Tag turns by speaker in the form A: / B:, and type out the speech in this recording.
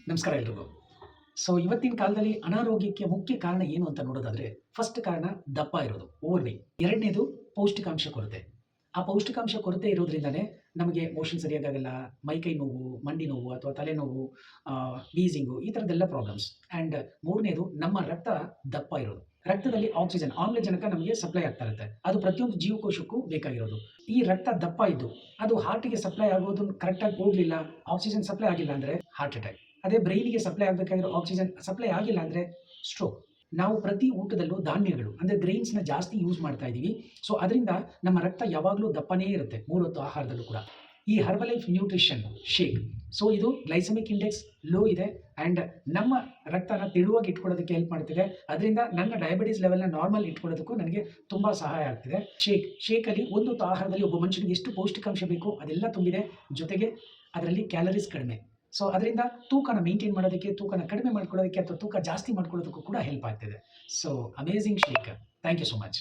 A: ನಮಸ್ಕಾರ ಎಲ್ರಿಗೂ. ಇವತ್ತಿನ ಕಾಲದಲ್ಲಿ ಅನಾರೋಗ್ಯಕ್ಕೆ ಮುಖ್ಯ ಕಾರಣ ಏನು ಅಂತ ನೋಡೋದಾದ್ರೆ, ಫಸ್ಟ್ ಕಾರಣ ದಪ್ಪ ಇರೋದು, ಓವರ್ ವೇಟ್. ಎರಡನೇದು ಪೌಷ್ಟಿಕಾಂಶ ಕೊರತೆ. ಆ ಪೌಷ್ಟಿಕಾಂಶ ಕೊರತೆ ಇರೋದ್ರಿಂದಾನೇ ನಮಗೆ ಮೋಷನ್ ಸರಿಯಾಗಿ ಆಗಲ್ಲ, ಮೈಕೈ ನೋವು, ಮಂಡಿ ನೋವು ಅಥವಾ ತಲೆನೋವು, ವೀಸಿಂಗು ಈ ಥರದ್ದೆಲ್ಲ ಪ್ರಾಬ್ಲಮ್ಸ್. ಆ್ಯಂಡ್ ಮೂರನೇದು ನಮ್ಮ ರಕ್ತ ದಪ್ಪ ಇರೋದು. ರಕ್ತದಲ್ಲಿ ಆಕ್ಸಿಜನ್, ಆಮ್ಲಜನಕ ನಮಗೆ ಸಪ್ಲೈ ಆಗ್ತಾ ಇರುತ್ತೆ. ಅದು ಪ್ರತಿಯೊಂದು ಜೀವಕೋಶಕ್ಕೂ ಬೇಕಾಗಿರೋದು. ಈ ರಕ್ತ ದಪ್ಪ ಇದ್ದು ಅದು ಹಾರ್ಟಿಗೆ ಸಪ್ಲೈ ಆಗೋದು ಕರೆಕ್ಟಾಗಿ ಹೋಗಲಿಲ್ಲ, ಆಕ್ಸಿಜನ್ ಸಪ್ಲೈ ಆಗಿಲ್ಲ ಅಂದರೆ ಹಾರ್ಟ್ ಅಟ್ಯಾಕ್. ಅದೇ ಬ್ರೈನಿಗೆ ಸಪ್ಲೈ ಆಗಬೇಕಾಗಿರೋ ಆಕ್ಸಿಜನ್ ಸಪ್ಲೈ ಆಗಿಲ್ಲ ಅಂದರೆ ಸ್ಟ್ರೋಕ್. ನಾವು ಪ್ರತಿ ಊಟದಲ್ಲೂ ಧಾನ್ಯಗಳು ಅಂದರೆ ಗ್ರೈನ್ಸ್ನ ಜಾಸ್ತಿ ಯೂಸ್ ಮಾಡ್ತಾ ಇದ್ದೀವಿ. ಅದರಿಂದ ನಮ್ಮ ರಕ್ತ ಯಾವಾಗಲೂ ದಪ್ಪನೇ ಇರುತ್ತೆ, 3 ಹೊತ್ತು ಆಹಾರದಲ್ಲೂ ಕೂಡ. ಈ ಹರ್ಬಲೈಫ್ ನ್ಯೂಟ್ರಿಷನ್ ಶೇಕ್, ಇದು ಗ್ಲೈಸಮಿಕ್ ಇಂಡೆಕ್ಸ್ ಲೋ ಇದೆ ಆ್ಯಂಡ್ ನಮ್ಮ ರಕ್ತನ ತೆಳುವಾಗಿ ಇಟ್ಕೊಳ್ಳೋದಕ್ಕೆ ಹೆಲ್ಪ್ ಮಾಡ್ತಿದೆ. ಅದರಿಂದ ನನ್ನ ಡಯಾಬಿಟೀಸ್ ಲೆವೆಲ್ನ ನಾರ್ಮಲ್ ಇಟ್ಕೊಳ್ಳೋದಕ್ಕೂ ನನಗೆ ತುಂಬ ಸಹಾಯ ಆಗ್ತಿದೆ. ಶೇಕಲ್ಲಿ ಒಂದು ಹೊತ್ತು ಆಹಾರದಲ್ಲಿ ಒಬ್ಬ ಮನುಷ್ಯನಿಗೆ ಎಷ್ಟು ಪೌಷ್ಟಿಕಾಂಶ ಬೇಕು ಅದೆಲ್ಲ ತುಂಬಿದೆ, ಜೊತೆಗೆ ಅದರಲ್ಲಿ ಕ್ಯಾಲರೀಸ್ ಕಡಿಮೆ. ಅದರಿಂದ ತೂಕನ ಮೇಂಟೈನ್ ಮಾಡೋದಕ್ಕೆ, ತೂಕನ ಕಡಿಮೆ ಮಾಡ್ಕೊಳ್ಳೋದಕ್ಕೆ ಅಥವಾ ತೂಕ ಜಾಸ್ತಿ ಮಾಡ್ಕೊಳ್ಳೋದಕ್ಕೂ ಕೂಡ ಹೆಲ್ಪ್ ಆಗ್ತಿದೆ. Amazing shake. Thank you so much.